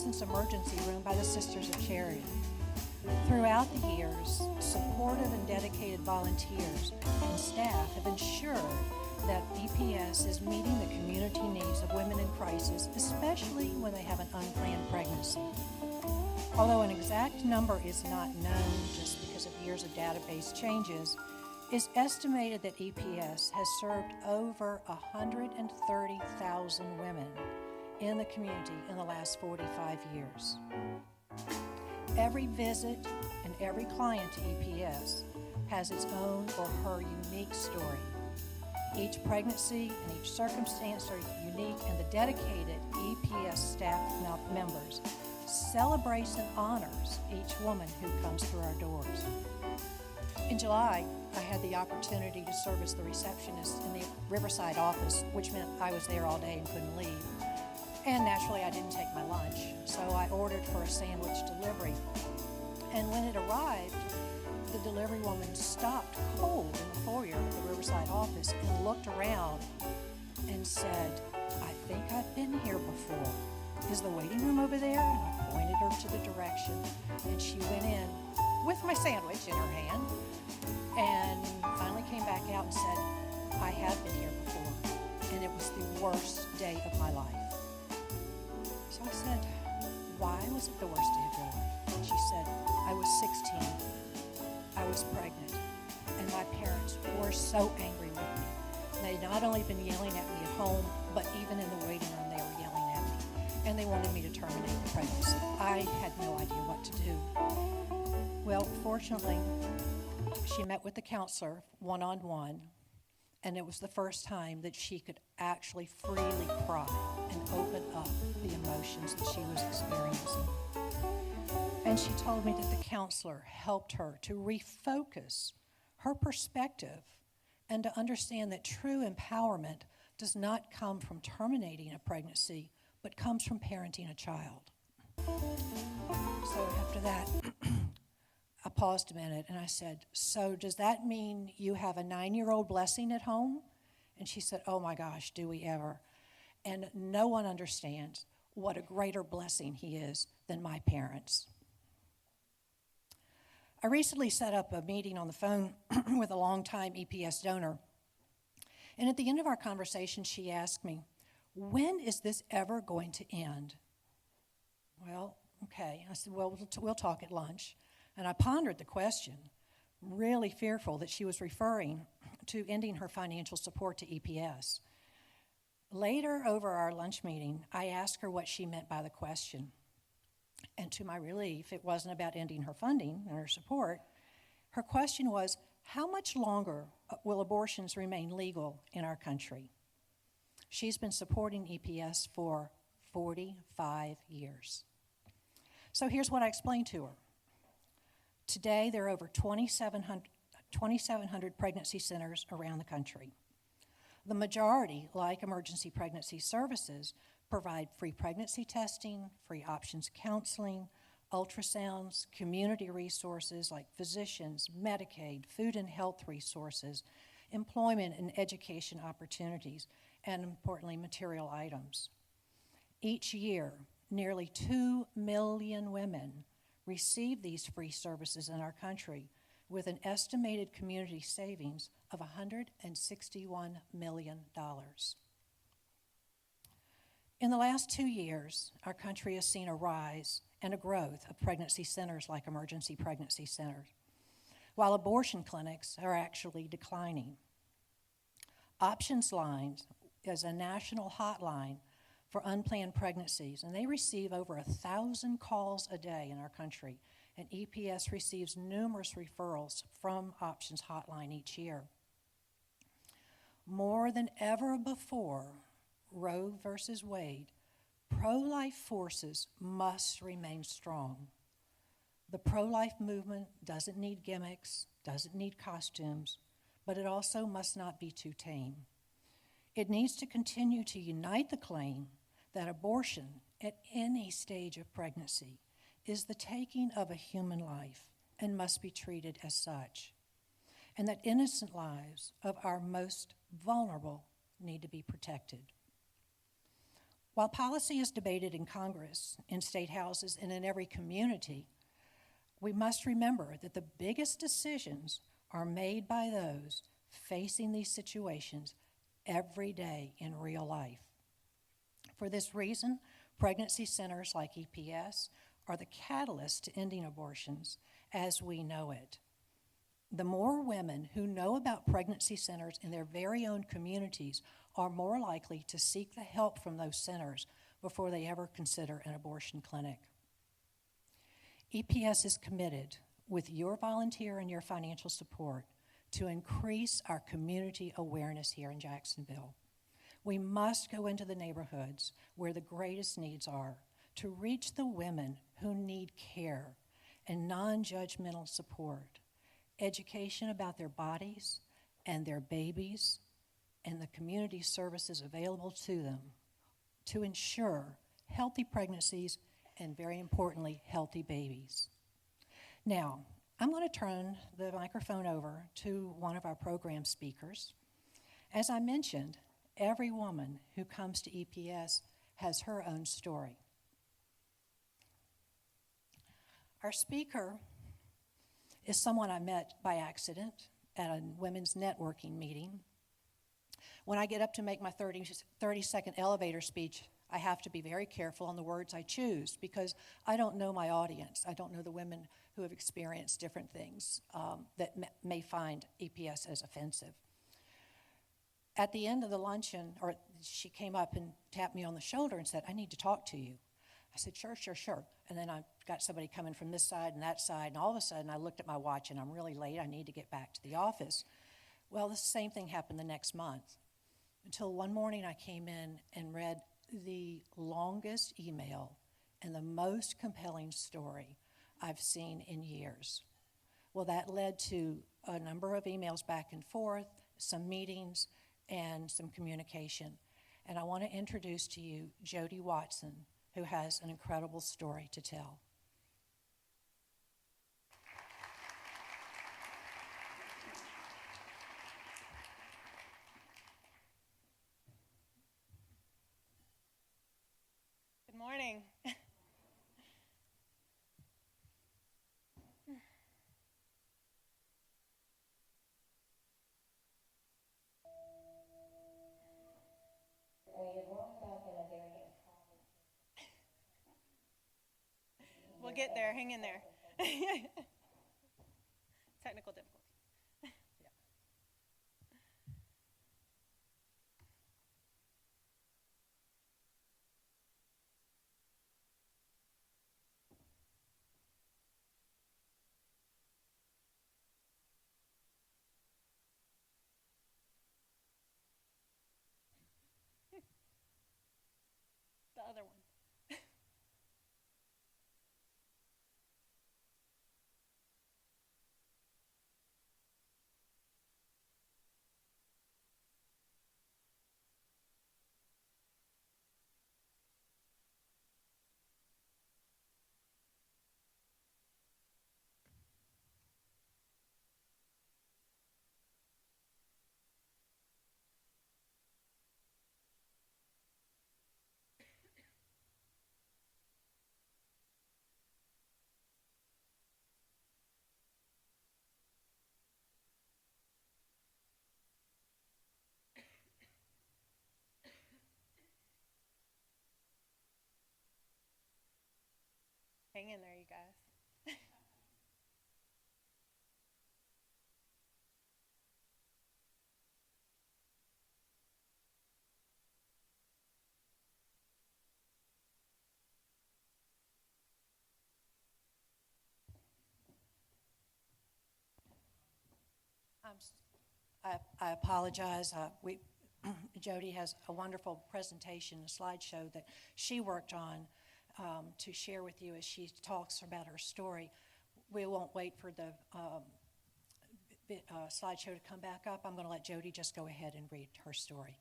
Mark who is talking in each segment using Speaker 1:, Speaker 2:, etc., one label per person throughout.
Speaker 1: licensed emergency room by the Sisters of Charity. Throughout the years, supportive and dedicated volunteers and staff have ensured that EPS is meeting the community needs of women in crisis, especially when they have an unplanned pregnancy. Although an exact number is not known just because of years of database changes, it's estimated that EPS has served over 130,000 women in the community in the last 45 years. Every visit and every client to EPS has its own or her unique story. Each pregnancy and each circumstance are unique, and the dedicated EPS staff members celebrates and honors each woman who comes through our doors. In July, I had the opportunity to serve as the receptionist in the Riverside office, which meant I was there all day and couldn't leave. And naturally, I didn't take my lunch, so I ordered for a sandwich delivery. And when it arrived, the delivery woman stopped cold in the foyer of the Riverside office and looked around and said, "I think I've been here before. Is the waiting room over there?" And I pointed her to the direction, and she went in with my sandwich in her hand and finally came back out and said, "I have been here before, and it was the worst day of my life." So I said, "Why was it the worst day of your life?" And she said, "I was 16. I was pregnant, and my parents were so angry with me. They'd not only been yelling at me at home, but even in the waiting room they were yelling at me, and they wanted me to terminate the pregnancy. I had no idea what to do." Well, fortunately, she met with the counselor one-on-one, and it was the first time that she could actually freely cry and open up the emotions that she was experiencing. And she told me that the counselor helped her to refocus her perspective and to understand that true empowerment does not come from terminating a pregnancy, but comes from parenting a child. So after that, I paused a minute and I said, "So does that mean you have a 9-year-old blessing at home?" And she said, "Oh my gosh, do we ever?" And no one understands what a greater blessing he is than my parents. I recently set up a meeting on the phone with a longtime EPS donor. And at the end of our conversation, she asked me, "When is this ever going to end?" Well, okay. I said, "Well, we'll talk at lunch." And I pondered the question, really fearful that she was referring to ending her financial support to EPS. Later, over our lunch meeting, I asked her what she meant by the question. And to my relief, it wasn't about ending her funding and her support. Her question was, how much longer will abortions remain legal in our country? She's been supporting EPS for 45 years. So here's what I explained to her. Today, there are over 2,700 pregnancy centers around the country. The majority, like emergency pregnancy services, provide free pregnancy testing, free options counseling, ultrasounds, community resources like physicians, Medicaid, food and health resources, employment and education opportunities, and importantly, material items. Each year, nearly 2 million women receive these free services in our country, with an estimated community savings of $161 million. In the last 2 years, our country has seen a rise and a growth of pregnancy centers like emergency pregnancy centers, while abortion clinics are actually declining. Options Lines is a national hotline for unplanned pregnancies, and they receive over 1,000 calls a day in our country, and EPS receives numerous referrals from Options Hotline each year. More than ever before Roe versus Wade, pro-life forces must remain strong. The pro-life movement doesn't need gimmicks, doesn't need costumes, but it also must not be too tame. It needs to continue to unite the claim that abortion at any stage of pregnancy is the taking of a human life and must be treated as such, and that innocent lives of our most vulnerable need to be protected. While policy is debated in Congress, in state houses, and in every community, we must remember that the biggest decisions are made by those facing these situations every day in real life. For this reason, pregnancy centers like EPS are the catalyst to ending abortions as we know it. The more women who know about pregnancy centers in their very own communities are more likely to seek the help from those centers before they ever consider an abortion clinic. EPS is committed, with your volunteer and your financial support, to increase our community awareness here in Jacksonville. We must go into the neighborhoods where the greatest needs are to reach the women who need care and non-judgmental support, education about their bodies and their babies, and the community services available to them to ensure healthy pregnancies and, very importantly, healthy babies. Now, I'm going to turn the microphone over to one of our program speakers. As I mentioned, every woman who comes to EPS has her own story. Our speaker is someone I met by accident at a women's networking meeting. When I get up to make my 30-second elevator speech, I have to be very careful on the words I choose because I don't know my audience. I don't know the women who have experienced different things that may find EPS as offensive. At the end of the luncheon, she came up and tapped me on the shoulder and said, "I need to talk to you." I said, sure. And then I got somebody coming from this side and that side, and all of a sudden I looked at my watch and I'm really late. I need to get back to the office. Well, the same thing happened the next month until one morning I came in and read the longest email and the most compelling story I've seen in years. Well, that led to a number of emails back and forth, some meetings, and some communication. And I want to introduce to you Jody Watson, who has an incredible story to tell.
Speaker 2: Good morning. We'll get there. Hang in there. Technical difficulty. The other one. Hang in there, you guys.
Speaker 1: I apologize. Jody has a wonderful presentation, a slideshow that she worked on to share with you as she talks about her story. We won't wait for the slideshow to come back up. I'm going to let Jody just go ahead and read her story.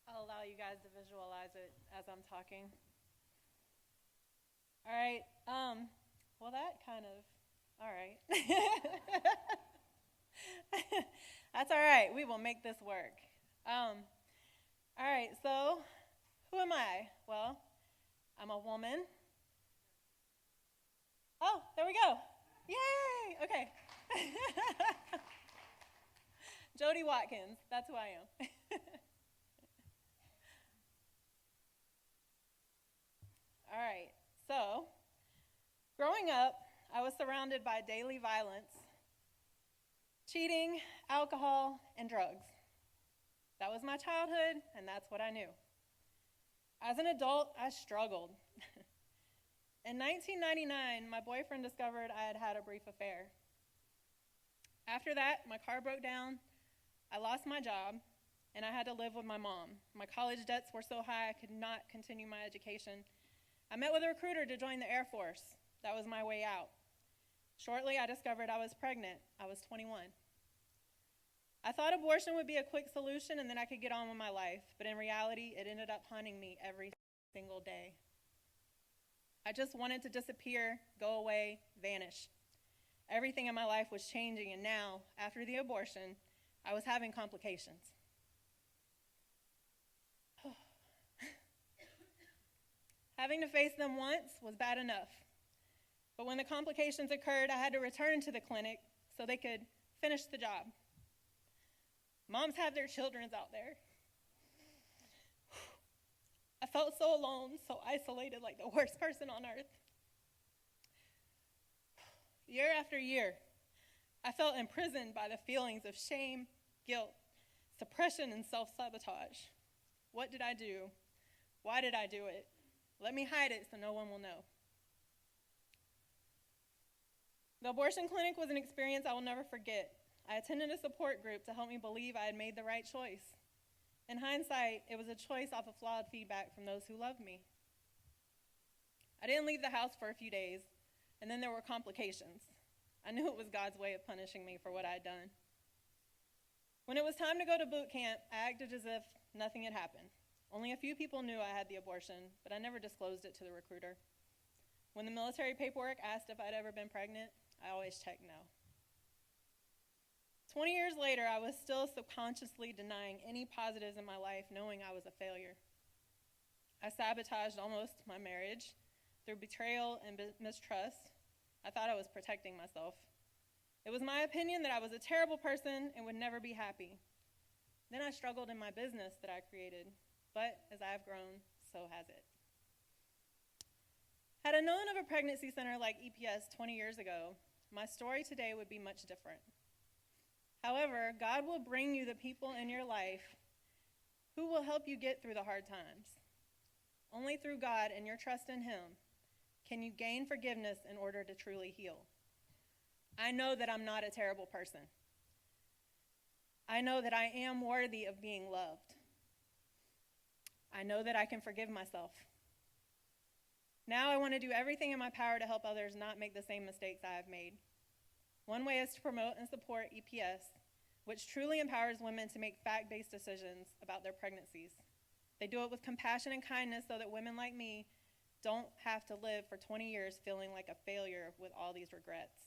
Speaker 2: I'll allow you guys to visualize it as I'm talking. All right. Well, that kind of, all right. That's all right. We will make this work. All right. So Who am I? Well, I'm a woman. Oh, there we go. Yay! Okay. Jody Watkins, that's who I am. All right, so growing up, I was surrounded by daily violence, cheating, alcohol, and drugs. That was my childhood, and that's what I knew. As an adult, I struggled. In 1999, my boyfriend discovered I had had a brief affair. After that, my car broke down, I lost my job, and I had to live with my mom. My college debts were so high I could not continue my education. I met with a recruiter to join the Air Force. That was my way out. Shortly, I discovered I was pregnant. I was 21. I thought abortion would be a quick solution and then I could get on with my life, but in reality, it ended up haunting me every single day. I just wanted to disappear, go away, vanish. Everything in my life was changing, and now, after the abortion, I was having complications. Having to face them once was bad enough. But when the complications occurred, I had to return to the clinic so they could finish the job. Moms have their children out there. I felt so alone, so isolated, like the worst person on earth. Year after year, I felt imprisoned by the feelings of shame, guilt, suppression, and self-sabotage. What did I do? Why did I do it? Let me hide it so no one will know. The abortion clinic was an experience I will never forget. I attended a support group to help me believe I had made the right choice. In hindsight, it was a choice off of flawed feedback from those who loved me. I didn't leave the house for a few days, and then there were complications. I knew it was God's way of punishing me for what I had done. When it was time to go to boot camp, I acted as if nothing had happened. Only a few people knew I had the abortion, but I never disclosed it to the recruiter. When the military paperwork asked if I'd ever been pregnant, I always checked no. 20 years later, I was still subconsciously denying any positives in my life, knowing I was a failure. I sabotaged almost my marriage through betrayal and mistrust. I thought I was protecting myself. It was my opinion that I was a terrible person and would never be happy. Then I struggled in my business that I created, but as I have grown, so has it. Had I known of a pregnancy center like EPS 20 years ago, my story today would be much different. However, God will bring you the people in your life who will help you get through the hard times. Only through God and your trust in Him can you gain forgiveness in order to truly heal. I know that I'm not a terrible person. I know that I am worthy of being loved. I know that I can forgive myself. Now I want to do everything in my power to help others not make the same mistakes I have made. One way is to promote and support EPS, which truly empowers women to make fact-based decisions about their pregnancies. They do it with compassion and kindness so that women like me don't have to live for 20 years feeling like a failure with all these regrets.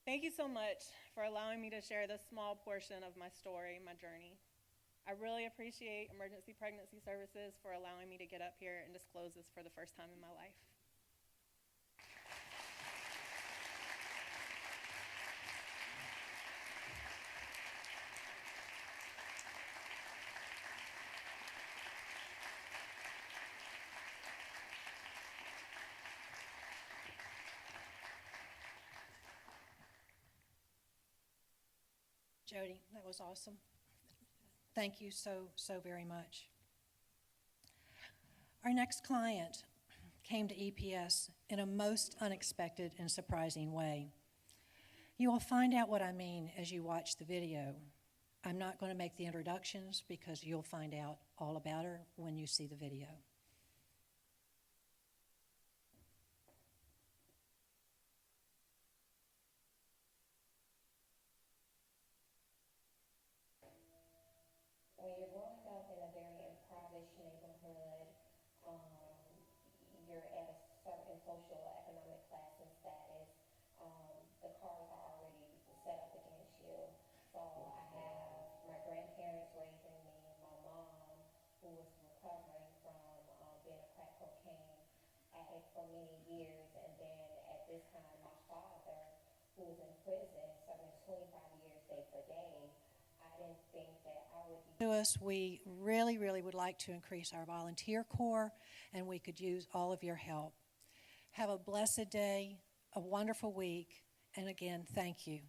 Speaker 2: Thank you so much for allowing me to share this small portion of my story, my journey. I really appreciate Emergency Pregnancy Services for allowing me to get up here and disclose this for the first time in my life.
Speaker 1: Jody, that was awesome. Thank you so very much. Our next client came to EPS in a most unexpected and surprising way. You will find out what I mean as you watch the video. I'm not going to make the introductions because you'll find out all about her when you see the video.
Speaker 3: When you're growing up in a very impoverished neighborhood, you're at a certain social economic class and status. The cars are already set up against you. So I have my many years, and then at this time, my father, who was in prison, serving 25 years day for day, I didn't think that I would be.
Speaker 1: To us, we really, really would like to increase our volunteer corps, and we could use all of your help. Have a blessed day, a wonderful week, and again, thank you.